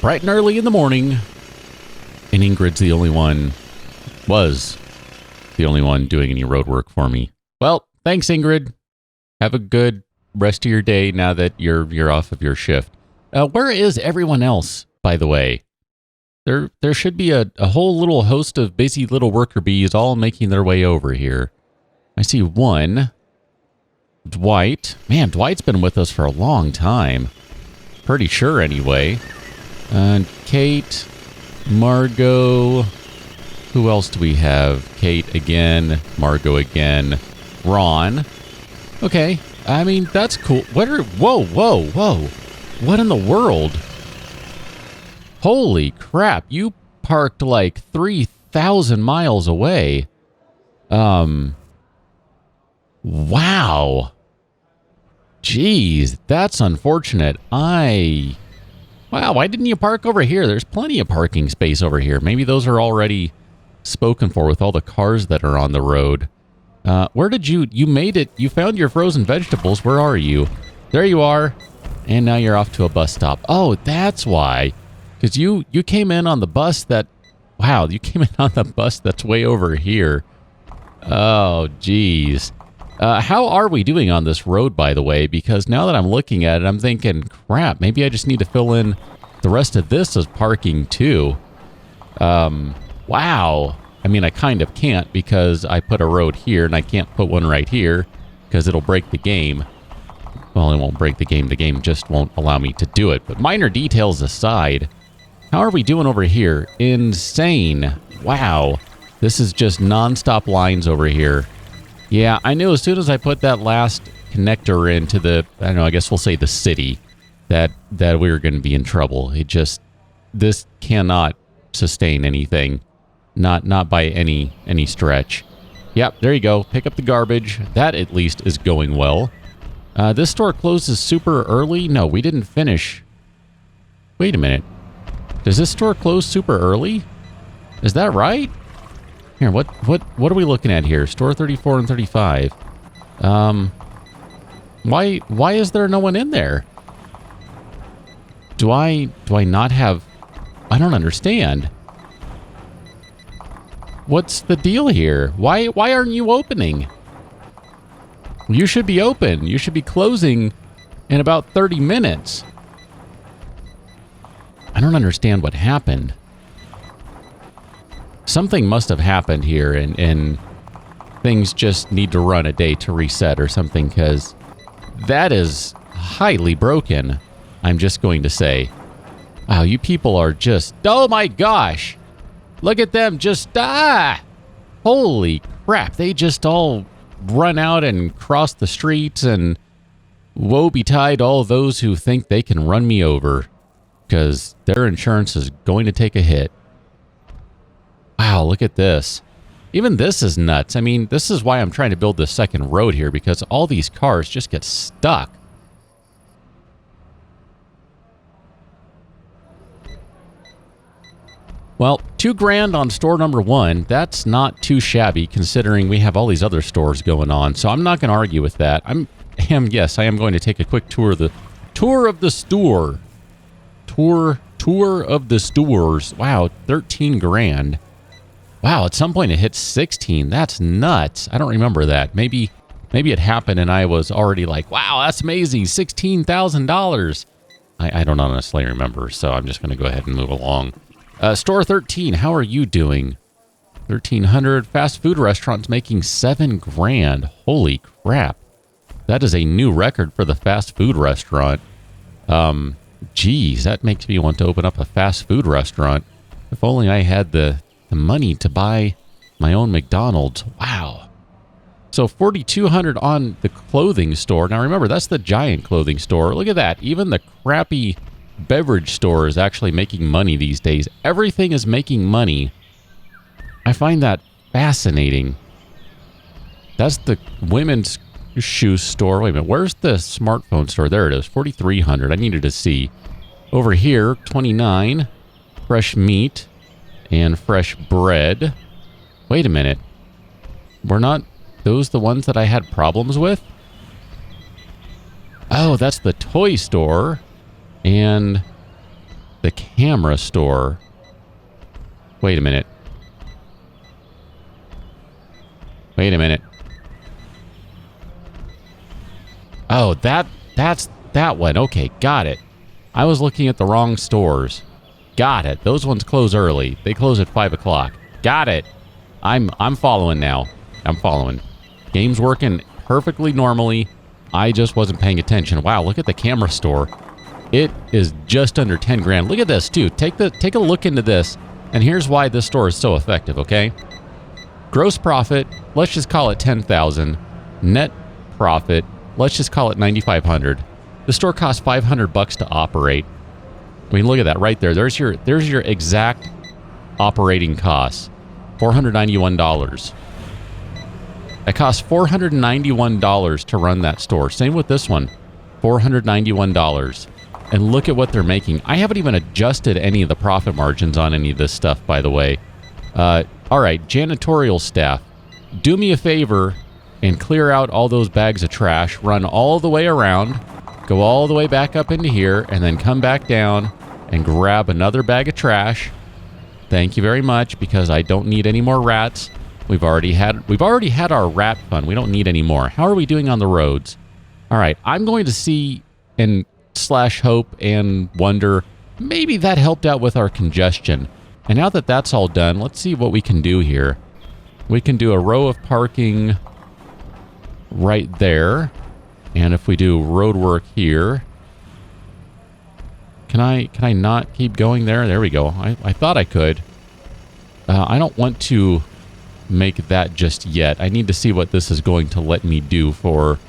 bright and early in the morning. And Ingrid's was the only one doing any road work for me. Well, thanks, Ingrid. Have a good rest of your day now that you're off of your shift. Where is everyone else, by the way? There should be a whole little host of busy little worker bees all making their way over here. I see one. Dwight. Man, Dwight's been with us for a long time. Pretty sure, anyway. And Kate, Margot. Who else do we have? Kate again, Margot again, Ron. Okay, I mean, that's cool. Whoa. What in the world? Holy crap, you parked like 3,000 miles away. Wow. Jeez, that's unfortunate. Wow, why didn't you park over here? There's plenty of parking space over here. Maybe those are already spoken for with all the cars that are on the road. Where did you made it? You found your frozen vegetables. Where are you? There you are. And now you're off to a bus stop. Oh, that's why. Because you came in on the bus you came in on the bus that's way over here. Oh, geez. How are we doing on this road, by the way? Because now that I'm looking at it, I'm thinking, crap, maybe I just need to fill in the rest of this as parking too. Wow. I mean, I kind of can't because I put a road here and I can't put one right here because it'll break the game. Well, it won't break the game. The game just won't allow me to do it. But minor details aside, how are we doing over here? Insane. Wow. This is just nonstop lines over here. Yeah, I knew as soon as I put that last connector into the, I don't know, I guess we'll say the city, that we were going to be in trouble. This cannot sustain anything. Not by any stretch. Yep, there you go. Pick up the garbage. That at least is going well. This store closes super early? No, we didn't finish. Wait a minute. Does this store close super early? Is that right? Here, what are we looking at here? Store 34 and 35. Why is there no one in there? Do I not have... I don't understand. What's the deal here? Why aren't you opening? You should be open. You should be closing in about 30 minutes. I don't understand what happened. Something must have happened here and things just need to run a day to reset or something, because that is highly broken, I'm just going to say. Wow, you people are just... Oh my gosh! Look at them just... Holy crap, they just all run out and cross the streets, and woe betide all those who think they can run me over, because their insurance is going to take a hit. Wow, look at this. Even this is nuts. I mean, this is why I'm trying to build this second road here, because all these cars just get stuck. Well, $2,000 on store number 1. That's not too shabby considering we have all these other stores going on. So I'm not going to argue with that. Yes, I am going to take a quick tour of the store. Tour of the stores. Wow, $13,000. Wow, at some point it hit 16. That's nuts. I don't remember that. Maybe it happened and I was already like, wow, that's amazing. $16,000. I don't honestly remember, so I'm just going to go ahead and move along. Store 13, how are you doing? 1,300. Fast food restaurants making $7,000. Holy crap. That is a new record for the fast food restaurant. Geez, that makes me want to open up a fast food restaurant. If only I had the money to buy my own McDonald's. Wow. So 4,200 on the clothing store. Now remember, that's the giant clothing store. Look at that. Even the crappy beverage store is actually making money these days. Everything is making money. I find that fascinating. That's the women's shoe store. Wait a minute. Where's the smartphone store? There it is. 4,300. I needed to see. Over here, 29. Fresh meat and fresh bread. Wait a minute. Were not those the ones that I had problems with? Oh, that's the toy store. And The camera store. Wait a minute. Wait a minute. Oh, that's that one. Okay, got it. I was looking at the wrong stores. Got it. Those ones close early. They close at 5 o'clock. Got it. I'm following now. I'm following. Game's working perfectly normally. I just wasn't paying attention. Wow, look at the camera store. It is just under 10 grand. Look at this, too. Take a look into this. And here's why this store is so effective, okay? Gross profit, let's just call it 10,000. Net profit, let's just call it 9,500. The store costs $500 to operate. I mean, look at that right there. There's your exact operating costs. $491. It costs $491 to run that store. Same with this one. $491. And look at what they're making. I haven't even adjusted any of the profit margins on any of this stuff, by the way. All right, janitorial staff. Do me a favor and clear out all those bags of trash. Run all the way around. Go all the way back up into here. And then come back down and grab another bag of trash. Thank you very much, because I don't need any more rats. We've already had our rat fun. We don't need any more. How are we doing on the roads? All right, I'm going to see and / hope and wonder, maybe that helped out with our congestion. And now that that's all done, let's see what we can do here. We can do a row of parking right there. And if we do road work here, can I not keep going there? There we go. I thought I could. I don't want to make that just yet. I need to see what this is going to let me do for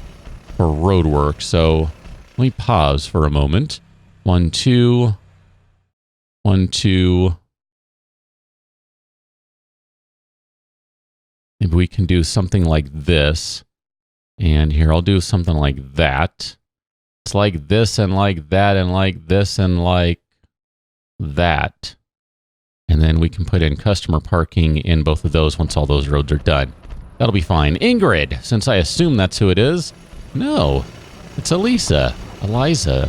road work. So let me pause for a moment. 1, 2, 1, 2. Maybe we can do something like this. And here, I'll do something like that. It's like this and like that and like this and like that. And then we can put in customer parking in both of those once all those roads are done. That'll be fine. Ingrid, since I assume that's who it is. No, it's Elisa. Eliza.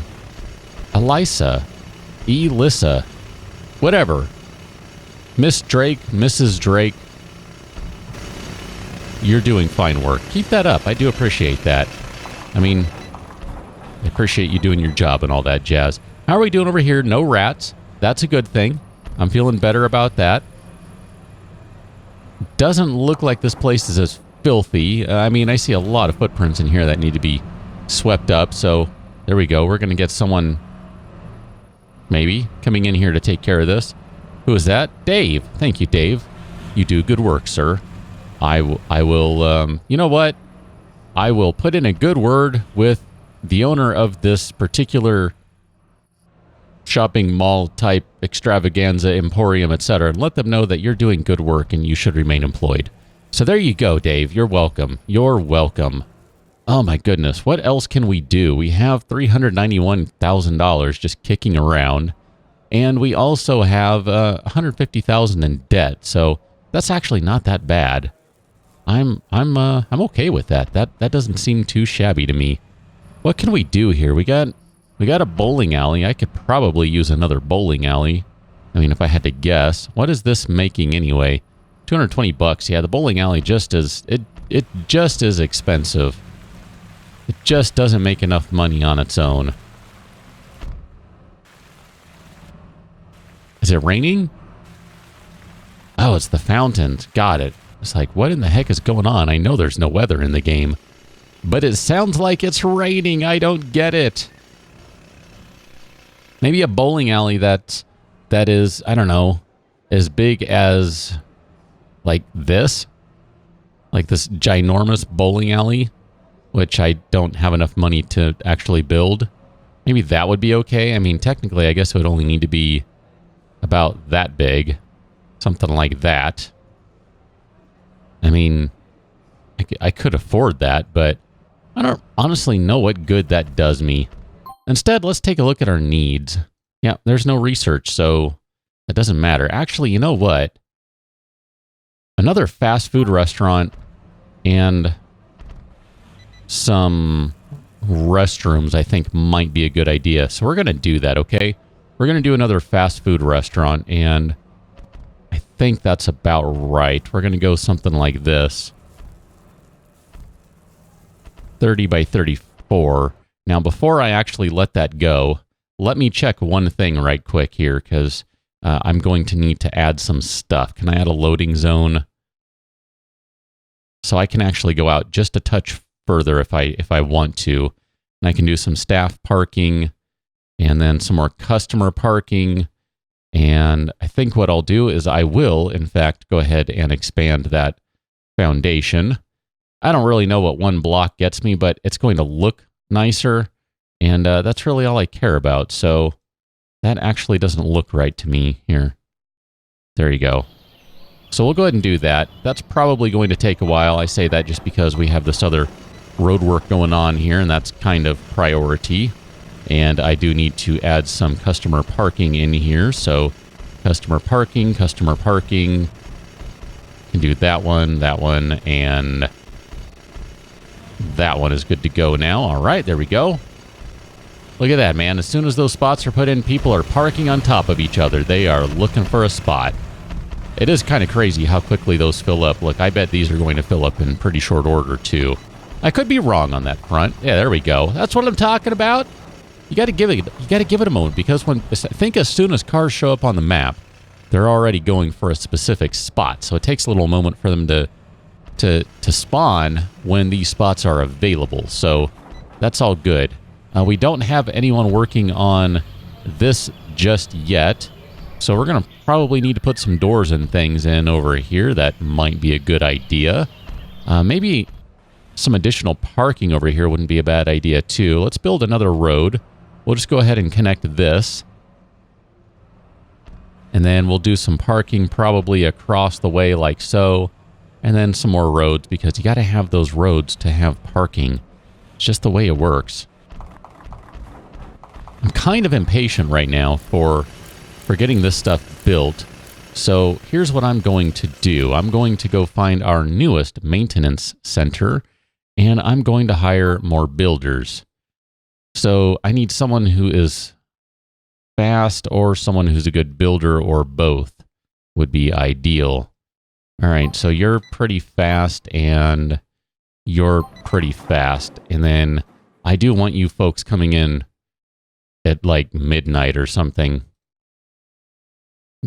Elisa. Elissa. Whatever. Miss Drake, Mrs. Drake. You're doing fine work. Keep that up. I do appreciate that. I mean, I appreciate you doing your job and all that jazz. How are we doing over here? No rats. That's a good thing. I'm feeling better about that. Doesn't look like this place is as filthy. I mean, I see a lot of footprints in here that need to be swept up. So there we go. We're going to get someone maybe coming in here to take care of this. Who is that? Dave. Thank you, Dave. You do good work, sir. I will, you know what? I will put in a good word with the owner of this particular shopping mall type extravaganza emporium, etc., and let them know that you're doing good work and you should remain employed. So there you go, Dave. You're welcome. You're welcome. Oh my goodness. What else can we do? We have $391,000 just kicking around, and we also have $150,000 in debt. So that's actually not that bad. I'm okay with that. That doesn't seem too shabby to me. What can we do here? We got a bowling alley. I could probably use another bowling alley. I mean, if I had to guess. What is this making anyway? $220. Yeah, the bowling alley just is it just is expensive. It just doesn't make enough money on its own. Is it raining? Oh, it's the fountains. Got it. It's like, what in the heck is going on? I know there's no weather in the game, but it sounds like it's raining. I don't get it. Maybe a bowling alley that is, I don't know, as big as like this ginormous bowling alley, which I don't have enough money to actually build. Maybe that would be okay. I mean, technically, I guess it would only need to be about that big, something like that. I mean, I could afford that, but I don't honestly know what good that does me. Instead, let's take a look at our needs. Yeah, there's no research, so that doesn't matter. Actually, you know what? Another fast food restaurant and some restrooms, I think, might be a good idea. So we're going to do that, okay? we're going to do another fast food restaurant, and I think that's about right. We're going to go something like this. 30 by 34. Now, before I actually let that go, let me check one thing right quick here, because I'm going to need to add some stuff. Can I add a loading zone? So I can actually go out just a touch further if I want to. And I can do some staff parking and then some more customer parking. And I think what I'll do is I will, in fact, go ahead and expand that foundation. I don't really know what one block gets me, but it's going to look nicer. And that's really all I care about. So that actually doesn't look right to me here. There you go. So we'll go ahead and do that. That's probably going to take a while. I say that just because we have this other road work going on here, and that's kind of priority. And I do need to add some customer parking in here. So customer parking. Can do that one, and that one is good to go now. All right, there we go. Look at that, man. As soon as those spots are put in, people are parking on top of each other. They are looking for a spot. It is kind of crazy how quickly those fill up. Look, I bet these are going to fill up in pretty short order, too. I could be wrong on that front. Yeah, there we go. That's what I'm talking about. You got to give it a moment, because I think as soon as cars show up on the map, they're already going for a specific spot. So it takes a little moment for them to spawn when these spots are available. So that's all good. We don't have anyone working on this just yet. So we're going to probably need to put some doors and things in over here. That might be a good idea. Maybe some additional parking over here wouldn't be a bad idea too. Let's build another road. We'll just go ahead and connect this. And then we'll do some parking probably across the way like so. And then some more roads, because you got to have those roads to have parking. It's just the way it works. I'm kind of impatient right now for getting this stuff built. So here's what I'm going to do. I'm going to go find our newest maintenance center, and I'm going to hire more builders. So I need someone who is fast or someone who's a good builder, or both would be ideal. All right, so you're pretty fast and you're pretty fast. And then I do want you folks coming in at like midnight or something.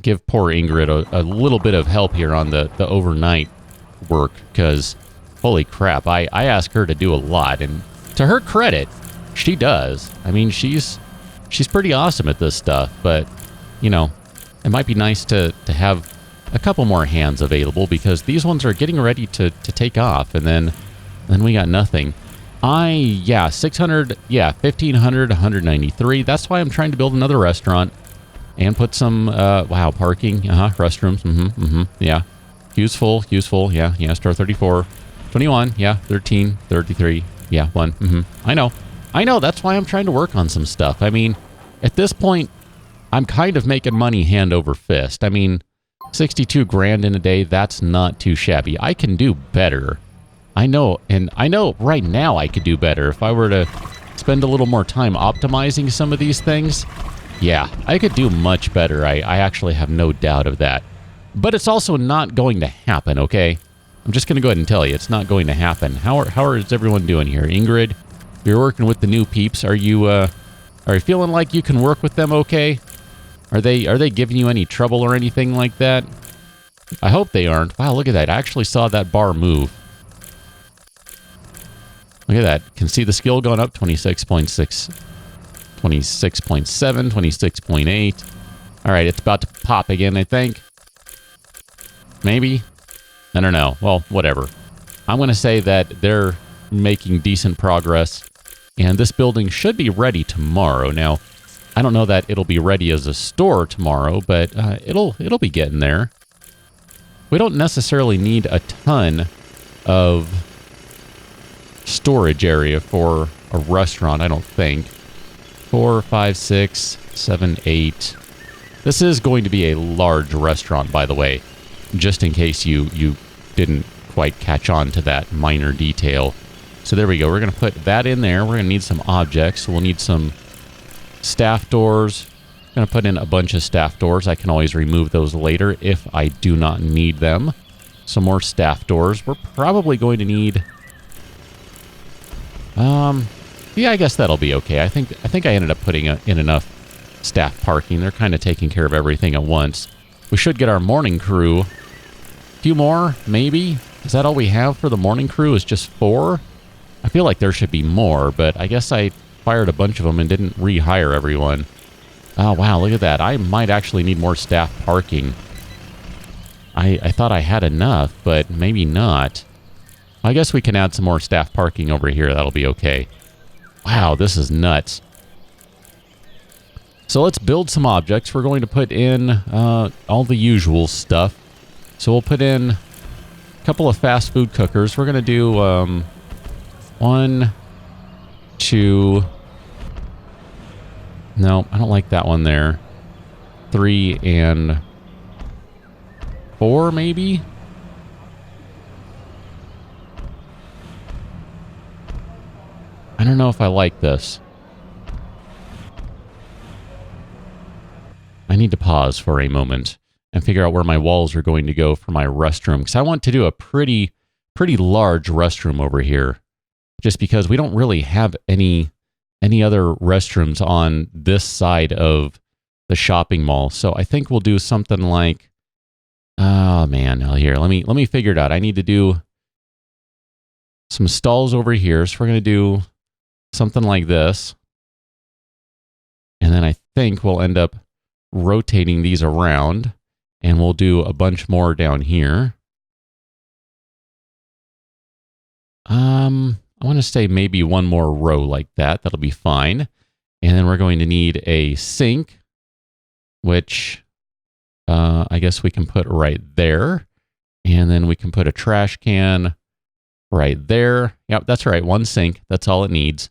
Give poor Ingrid a little bit of help here on the overnight work, because holy crap, I ask her to do a lot, and to her credit, she does. I mean, she's pretty awesome at this stuff, but you know, it might be nice to have a couple more hands available, because these ones are getting ready to take off, and then we got nothing. 600, 1,500, 193. That's why I'm trying to build another restaurant. And put some, parking, restrooms, yeah. Queue's full, yeah, star 34, 21, 13, 33, 1, I know, that's why I'm trying to work on some stuff. I mean, at this point, I'm kind of making money hand over fist. I mean, 62 grand in a day, that's not too shabby. I can do better. I know right now I could do better if I were to spend a little more time optimizing some of these things. Yeah, I could do much better. I actually have no doubt of that. But it's also not going to happen, okay? I'm just going to go ahead and tell you, it's not going to happen. How is everyone doing here? Ingrid, you're working with the new peeps. Are you feeling like you can work with them okay? Are they giving you any trouble or anything like that? I hope they aren't. Wow, look at that. I actually saw that bar move. Look at that. Can see the skill going up, 26.6. 26.7, 26.8. All right, it's about to pop again, I think. Maybe? I don't know. Well, whatever. I'm going to say that they're making decent progress, and this building should be ready tomorrow. Now, I don't know that it'll be ready as a store tomorrow, but it'll be getting there. We don't necessarily need a ton of storage area for a restaurant, I don't think. 4, 5, 6, 7, 8. This is going to be a large restaurant, by the way, just in case you didn't quite catch on to that minor detail. So there we go. We're going to put that in there. We're going to need some objects. So we'll need some staff doors. Going to put in a bunch of staff doors. I can always remove those later if I do not need them. Some more staff doors. We're probably going to need... yeah, I guess that'll be okay. I think I ended up putting in enough staff parking. They're kind of taking care of everything at once. We should get our morning crew. A few more, maybe? Is that all we have for the morning crew? Is just 4? I feel like there should be more, but I guess I fired a bunch of them and didn't rehire everyone. Oh, wow, look at that. I might actually need more staff parking. I thought I had enough, but maybe not. I guess we can add some more staff parking over here. That'll be okay. Wow, this is nuts. So let's build some objects. We're going to put in all the usual stuff. So we'll put in a couple of fast food cookers. We're going to do 1, 2... No, I don't like that one there. 3 and 4, maybe? I don't know if I like this. I need to pause for a moment and figure out where my walls are going to go for my restroom, because I want to do a pretty large restroom over here, just because we don't really have any other restrooms on this side of the shopping mall. So I think we'll do something like, oh man, here, let me figure it out. I need to do some stalls over here. So we're going to do something like this. And then I think we'll end up rotating these around, and we'll do a bunch more down here. I want to say maybe one more row like that. That'll be fine. And then we're going to need a sink, which I guess we can put right there. And then we can put a trash can right there. Yep, that's right. One sink. That's all it needs,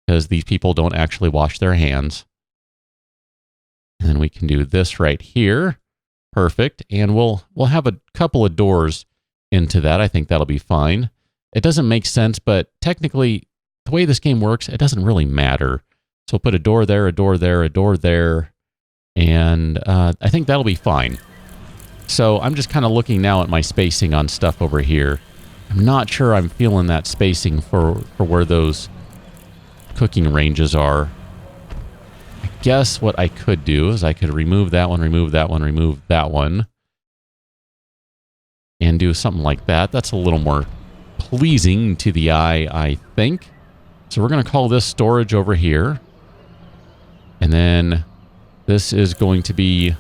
because these people don't actually wash their hands. And then we can do this right here. Perfect. And we'll have a couple of doors into that. I think that'll be fine. It doesn't make sense, but technically, the way this game works, it doesn't really matter. So we'll put a door there, a door there, a door there, and I think that'll be fine. So I'm just kind of looking now at my spacing on stuff over here. I'm not sure I'm feeling that spacing for where those cooking ranges are. I guess what I could do is I could remove that one, remove that one, remove that one, and do something like that. That's a little more pleasing to the eye, I think. So we're going to call this storage over here. And then this is going to be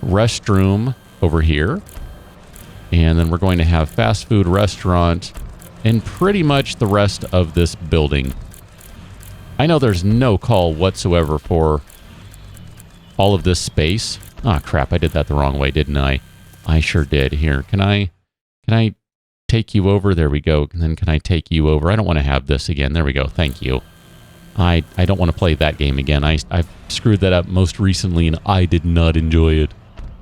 restroom over here. And then we're going to have fast food restaurant and pretty much the rest of this building. I know there's no call whatsoever for all of this space. Ah, crap, I did that the wrong way, didn't I? I sure did. Here, can I take you over? There we go. And then can I take you over? I don't want to have this again. There we go. Thank you. I don't want to play that game again. I've screwed that up most recently, and I did not enjoy it.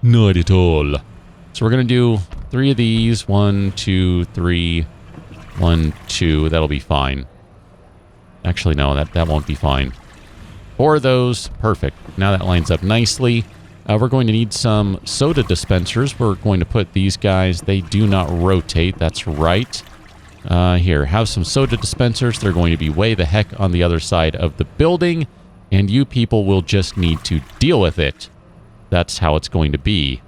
Not at all. So we're going to do 3 of these. 1, 2, 3. 1, 2. That'll be fine. Actually, no, that won't be fine. 4 of those. Perfect. Now that lines up nicely. We're going to need some soda dispensers. We're going to put these guys. They do not rotate. That's right. Here, have some soda dispensers. They're going to be way the heck on the other side of the building, and you people will just need to deal with it. That's how it's going to be.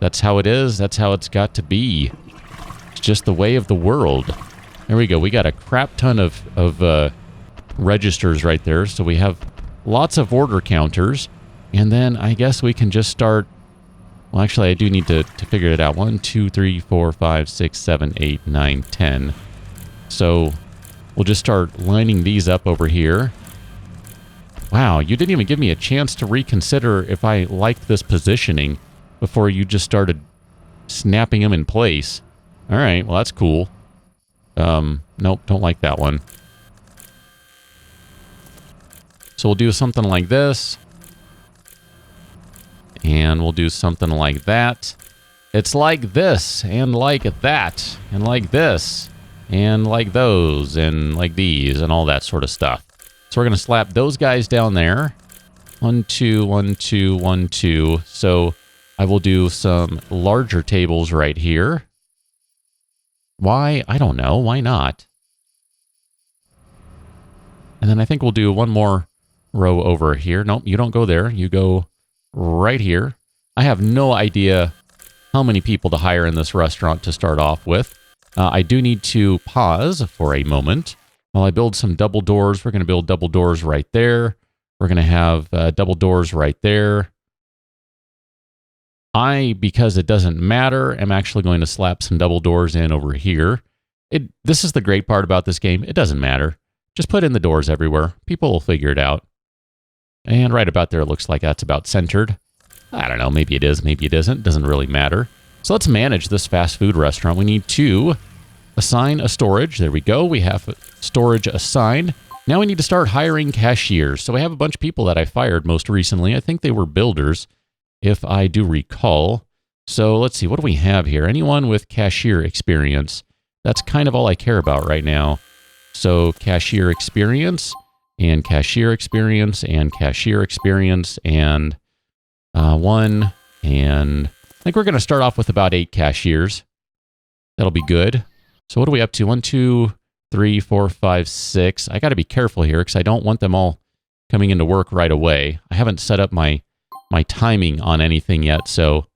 That's how it is. That's how it's got to be. It's just the way of the world. There we go. We got a crap ton of registers right there, so we have lots of order counters. And then I guess we can just start... Well, actually, I do need to figure it out. 1, 2, 3, 4, 5, 6, 7, 8, 9, 10. So we'll just start lining these up over here. Wow, you didn't even give me a chance to reconsider if I liked this positioning before you just started snapping them in place. All right, well, that's cool. Nope, don't like that one. So we'll do something like this. And we'll do something like that. It's like this, and like that, and like this, and like those, and like these, and all that sort of stuff. So we're going to slap those guys down there. 1, 2, 1, 2, 1, 2. So I will do some larger tables right here. Why? I don't know. Why not? And then I think we'll do one more row over here. Nope, you don't go there. You go right here. I have no idea how many people to hire in this restaurant to start off with. I do need to pause for a moment while I build some double doors. We're going to build double doors right there. We're going to have double doors right there. Because it doesn't matter, I'm actually going to slap some double doors in over here. This is the great part about this game. It doesn't matter. Just put in the doors everywhere. People will figure it out. And right about there, it looks like that's about centered. I don't know. Maybe it is. Maybe it isn't. Doesn't really matter. So let's manage this fast food restaurant. We need to assign a storage. There we go. We have storage assigned. Now we need to start hiring cashiers. So we have a bunch of people that I fired most recently. I think they were builders, if I do recall. So let's see. What do we have here? Anyone with cashier experience? That's kind of all I care about right now. So cashier experience and cashier experience and cashier experience and one. And I think we're going to start off with about 8 cashiers. That'll be good. So what are we up to? 1, 2, 3, 4, 5, 6. I got to be careful here because I don't want them all coming into work right away. I haven't set up my timing on anything yet, so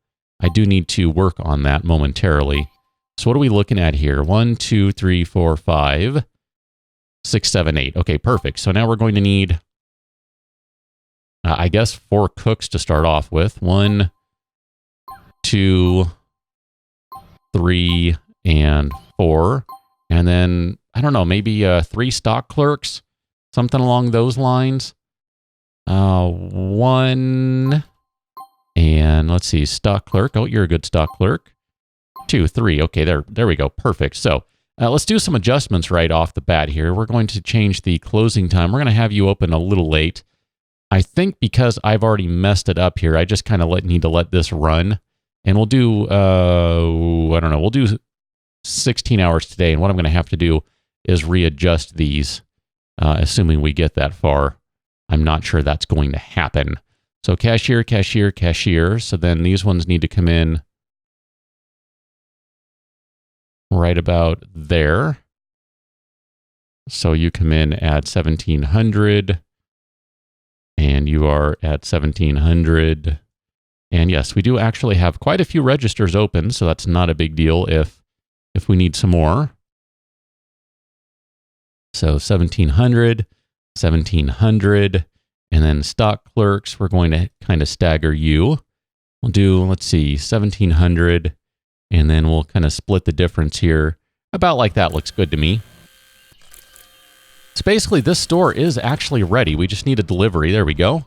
I do need to work on that momentarily. So what are we looking at here? 1, 2, 3, 4, 5, 6, 7, 8. Okay, perfect. So now we're going to need, I guess, 4 cooks to start off with. 1, 2, 3, and 4. And then, I don't know, maybe 3 stock clerks, something along those lines. 1, and let's see, stock clerk. Oh, you're a good stock clerk. 2, 3. Okay, there we go. Perfect. So let's do some adjustments right off the bat here. We're going to change the closing time. We're going to have you open a little late. I think because I've already messed it up here, I just kind of need to let this run. And we'll do, I don't know, we'll do 16 hours today. And what I'm going to have to do is readjust these, assuming we get that far. I'm not sure that's going to happen. So cashier, cashier, cashier. So then these ones need to come in right about there. So you come in at 1700 and you are at 1700. And yes, we do actually have quite a few registers open, so that's not a big deal if we need some more. So 1700, 1700, and then stock clerks, we're going to kind of stagger you. We'll do, let's see, 1700, and then we'll kind of split the difference here. About like that looks good to me. So basically, this store is actually ready. We just need a delivery. There we go.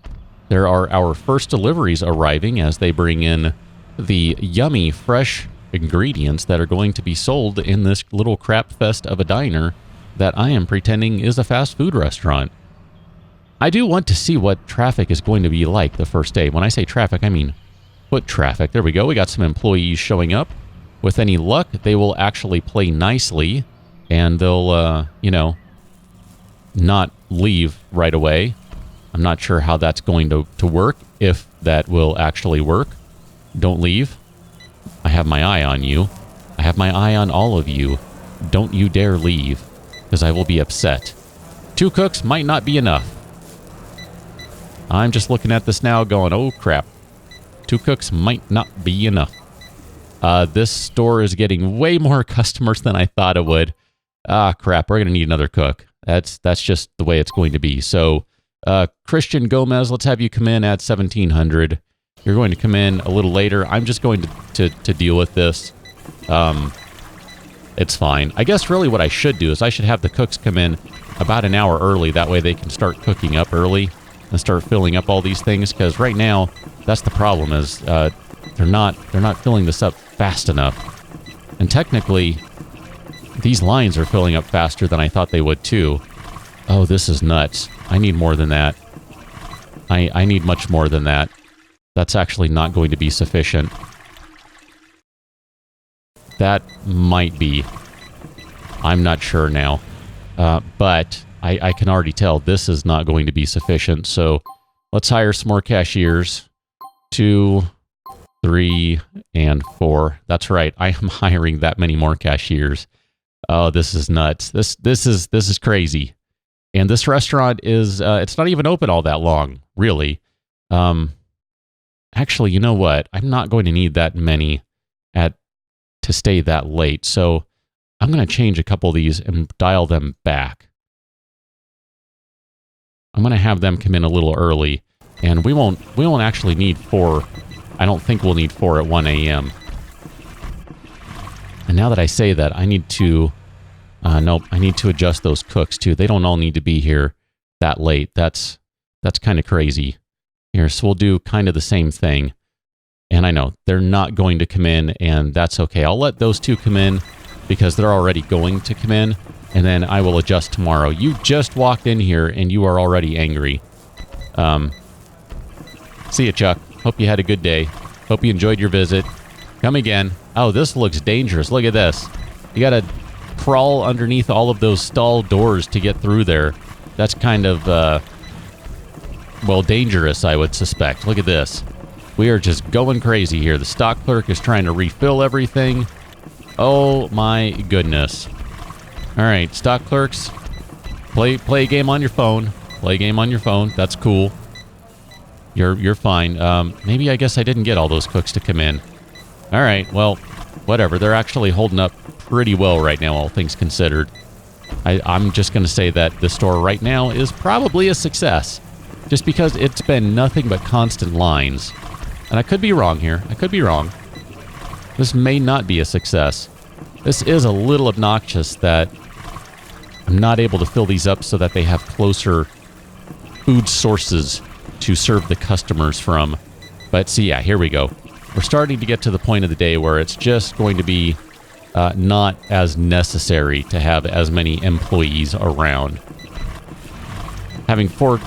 There are our first deliveries arriving as they bring in the yummy, fresh ingredients that are going to be sold in this little crap fest of a diner that I am pretending is a fast food restaurant. I do want to see what traffic is going to be like the first day. When I say traffic, I mean foot traffic. There we go. We got some employees showing up. With any luck, they will actually play nicely and they'll, not leave right away. I'm not sure how that's going to work, if that will actually work. Don't leave. I have my eye on you. I have my eye on all of you. Don't you dare leave, because I will be upset. 2 cooks might not be enough. I'm just looking at this now going, oh crap. 2 cooks might not be enough. This store is getting way more customers than I thought it would. Ah, crap, we're going to need another cook. That's just the way it's going to be. So, Christian Gomez, let's have you come in at 1700. You're going to come in a little later. I'm just going to deal with this. It's fine. I guess really what I should do is I should have the cooks come in about an hour early. That way they can start cooking up early and start filling up all these things. Because right now, that's the problem is they're not filling this up fast enough. And technically, these lines are filling up faster than I thought they would too. Oh, this is nuts. I need more than that. I need much more than that. That's actually not going to be sufficient. That might be. I'm not sure now. But I can already tell this is not going to be sufficient. So Let's hire some more cashiers. 2, 3, and 4. That's right. I am hiring that many more cashiers. Oh, this is nuts. This is crazy. And this restaurant is it's not even open all that long, really. Actually, you know what? I'm not going to need that many to stay that late. So I'm going to change a couple of these and dial them back. I'm going to have them come in a little early, and we won't actually need 4. I don't think we'll need 4 at 1 a.m. And now that I say that, I need to nope, I need to adjust those cooks too. They don't all need to be here that late. That's kind of crazy. Here, so we'll do kind of the same thing. And I know they're not going to come in, and that's okay. I'll let those 2 come in because they're already going to come in, and then I will adjust tomorrow. You just walked in here, and you are already angry. See you, Chuck. Hope you had a good day. Hope you enjoyed your visit. Come again. Oh, this looks dangerous. Look at this. You got to crawl underneath all of those stall doors to get through there. That's kind of, well, dangerous, I would suspect. Look at this. We are just going crazy here. The stock clerk is trying to refill everything. Oh, my goodness. All right, stock clerks, play a game on your phone. Play a game on your phone. That's cool. You're fine. Maybe I guess I didn't get all those cooks to come in. All right, well, whatever. They're actually holding up pretty well right now, all things considered. I'm just going to say that the store right now is probably a success, just because it's been nothing but constant lines. And I could be wrong here. I could be wrong. This may not be a success. This is a little obnoxious that I'm not able to fill these up so that they have closer food sources to serve the customers from. But see, yeah, here we go. We're starting to get to the point of the day where it's just going to be not as necessary to have as many employees around. Having 4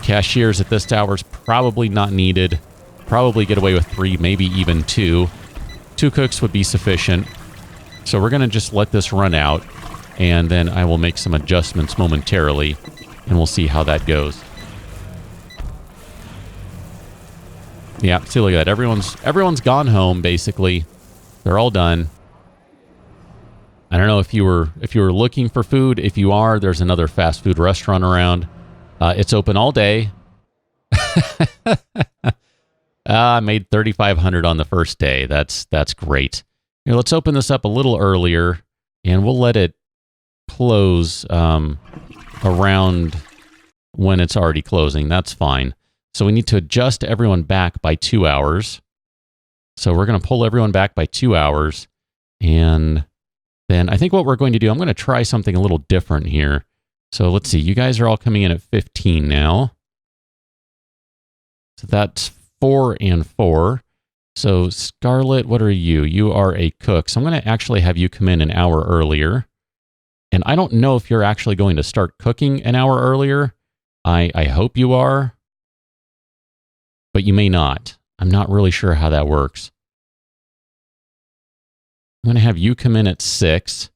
cashiers at this hour is probably not needed. Probably get away with 3, maybe even 2. 2 cooks would be sufficient. So we're going to just let this run out, and then I will make some adjustments momentarily, and we'll see how that goes. Yeah, see, look at that. Everyone's gone home, basically. They're all done. I don't know if you were looking for food. If you are, there's another fast food restaurant around. It's open all day. I made $3,500 on the first day. That's great. Here, let's open this up a little earlier, and we'll let it close around when it's already closing. That's fine. So we need to adjust everyone back by 2 hours. So we're going to pull everyone back by 2 hours, and then I think what we're going to do, I'm going to try something a little different here. So let's see. You guys are all coming in at 15 now. So that's 4 and 4. So Scarlett, what are you? You are a cook. So I'm going to actually have you come in an hour earlier. And I don't know if you're actually going to start cooking an hour earlier. I hope you are. But you may not. I'm not really sure how that works. I'm going to have you come in at 6.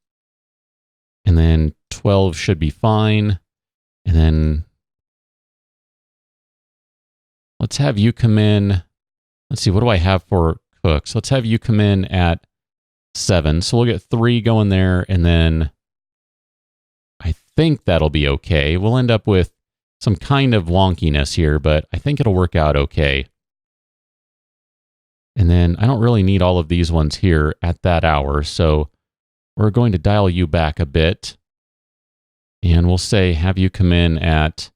And then 12 should be fine. And then let's have you come in. Let's see, what do I have for cooks? Let's have you come in at 7. So we'll get 3 going there, and then I think that'll be okay. We'll end up with some kind of wonkiness here, but I think it'll work out okay. And then I don't really need all of these ones here at that hour, so we're going to dial you back a bit. And we'll say have you come in at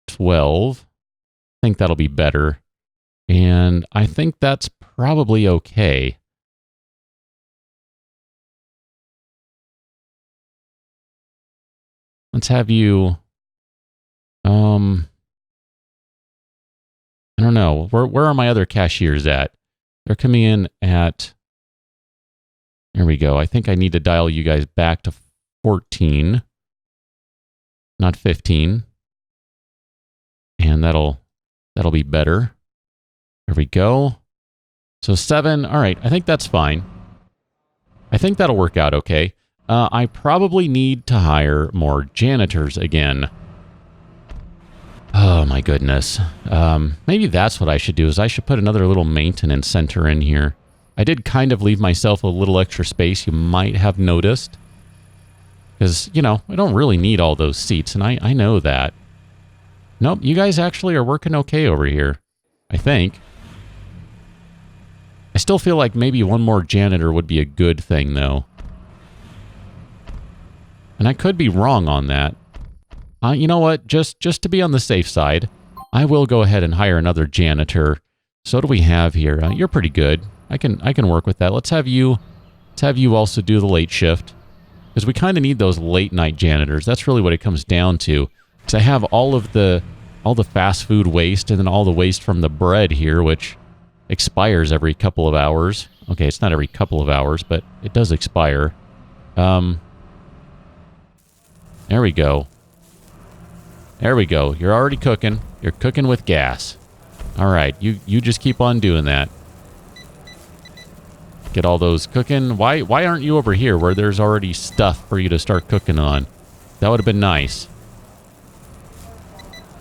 12. I think that'll be better. And I think that's probably okay. Let's have you... I don't know. Where are my other cashiers at? They're coming in at... There we go. I think I need to dial you guys back to 14. Not 15. And that'll be better. There we go. So 7. All right. I think that's fine. I think that'll work out okay. I probably need to hire more janitors again. Oh my goodness. Maybe that's what I should do, is I should put another little maintenance center in here. I did kind of leave myself a little extra space, you might have noticed. Because, you know, I don't really need all those seats, and I know that. Nope, you guys actually are working okay over here, I think. I still feel like maybe one more janitor would be a good thing, though. And I could be wrong on that. You know what? Just to be on the safe side, I will go ahead and hire another janitor. So what do we have here? You're pretty good. I can work with that. Let's have you also do the late shift, because we kind of need those late night janitors. That's really what it comes down to. Because I have all the fast food waste and then all the waste from the bread here, which expires every couple of hours. Okay, it's not every couple of hours, but it does expire. There we go. There we go. You're already cooking. You're cooking with gas. All right, you just keep on doing that. Get all those cooking. Why aren't you over here where there's already stuff for you to start cooking on? That would have been nice.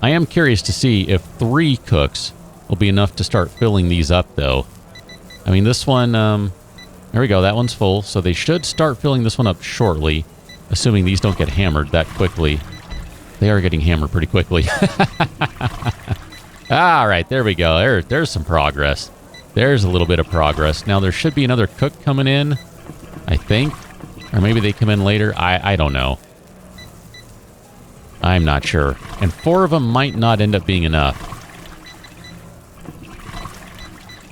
I am curious to see if 3 cooks will be enough to start filling these up, though. I mean, this one, there we go. That one's full, so they should start filling this one up shortly, assuming these don't get hammered that quickly. They are getting hammered pretty quickly. All right, there we go. There's some progress. There's a little bit of progress. Now, there should be another cook coming in, I think. Or maybe they come in later. I don't know. I'm not sure. And 4 of them might not end up being enough.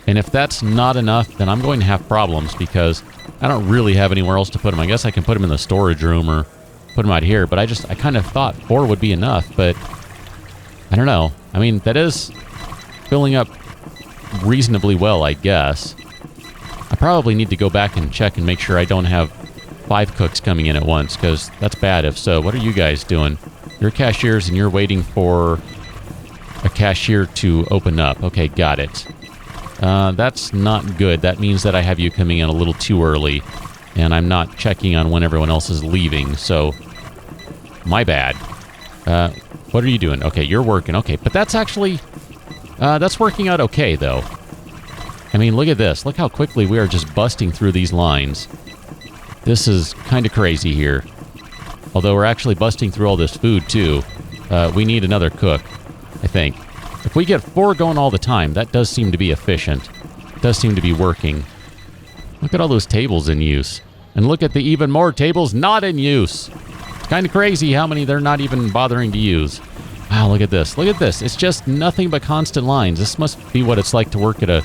And if that's not enough, then I'm going to have problems, because I don't really have anywhere else to put them. I guess I can put them in the storage room or put them out here, but I kind of thought 4 would be enough, but I don't know. I mean, that is filling up reasonably well, I guess. I probably need to go back and check and make sure I don't have 5 cooks coming in at once, because that's bad if so. What are you guys doing? You're cashiers and you're waiting for a cashier to open up. Okay, got it. That's not good. That means that I have you coming in a little too early, and I'm not checking on when everyone else is leaving, so my bad. What are you doing? Okay, you're working. Okay, but that's actually, that's working out okay, though. I mean, look at this. Look how quickly we are just busting through these lines. This is kind of crazy here. Although we're actually busting through all this food, too. We need another cook, I think. If we get 4 going all the time, that does seem to be efficient. It does seem to be working. Look at all those tables in use. And look at the even more tables not in use. It's kind of crazy how many they're not even bothering to use. Wow, look at this. Look at this. It's just nothing but constant lines. This must be what it's like to work at a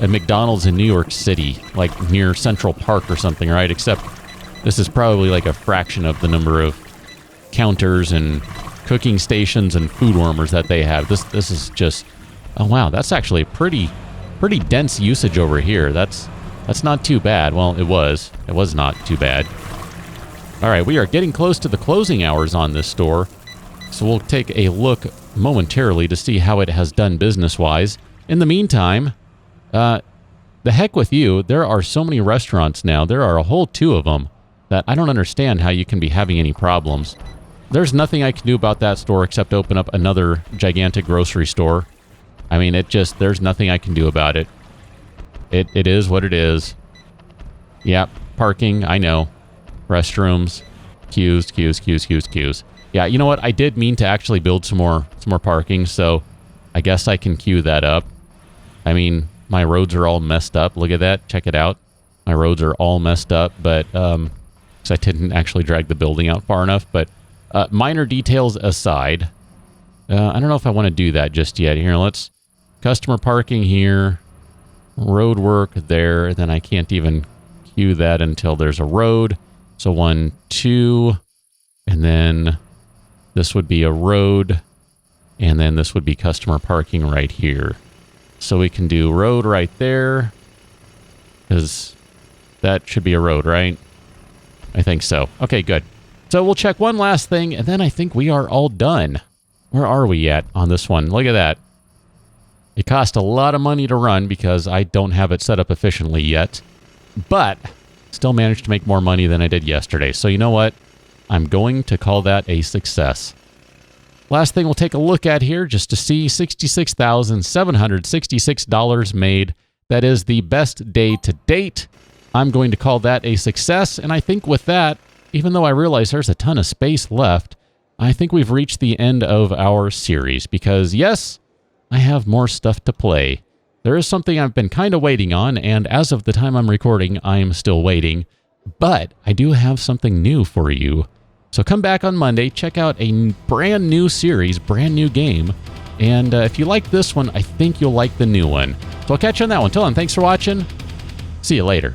McDonald's in New York City, like near Central Park or something, right? Except this is probably like a fraction of the number of counters and cooking stations and food warmers that they have. This is just, oh wow, that's actually pretty dense usage over here. That's not too bad. Well, it was not too bad. All right, we are getting close to the closing hours on this store, so we'll take a look momentarily to see how it has done business-wise. In the meantime, the heck with you. There are so many restaurants now. There are a whole 2 of them that I don't understand how you can be having any problems. There's nothing I can do about that store except open up another gigantic grocery store. I mean, there's nothing I can do about it. It is what it is. Yep, parking, I know. Restrooms, queues. Yeah, you know what? I did mean to actually build some more parking, so I guess I can queue that up. I mean, my roads are all messed up. Look at that. Check it out. My roads are all messed up, but because I didn't actually drag the building out far enough, but minor details aside, I don't know if I want to do that just yet. Here, let's customer parking here, road work there. Then I can't even queue that until there's a road. So 1, 2, and then this would be a road, and then this would be customer parking right here. So we can do road right there, because that should be a road, right? I think so. Okay, good. So we'll check one last thing, and then I think we are all done. Where are we at on this one? Look at that. It cost a lot of money to run because I don't have it set up efficiently yet, but still managed to make more money than I did yesterday. So you know what? I'm going to call that a success. Last thing we'll take a look at here just to see $66,766 made. That is the best day to date. I'm going to call that a success. And I think with that, even though I realize there's a ton of space left, I think we've reached the end of our series because yes, I have more stuff to play. There is something I've been kind of waiting on, and as of the time I'm recording, I am still waiting. But I do have something new for you. So come back on Monday, check out a brand new series, brand new game. And if you like this one, I think you'll like the new one. So I'll catch you on that one. Till then, thanks for watching. See you later.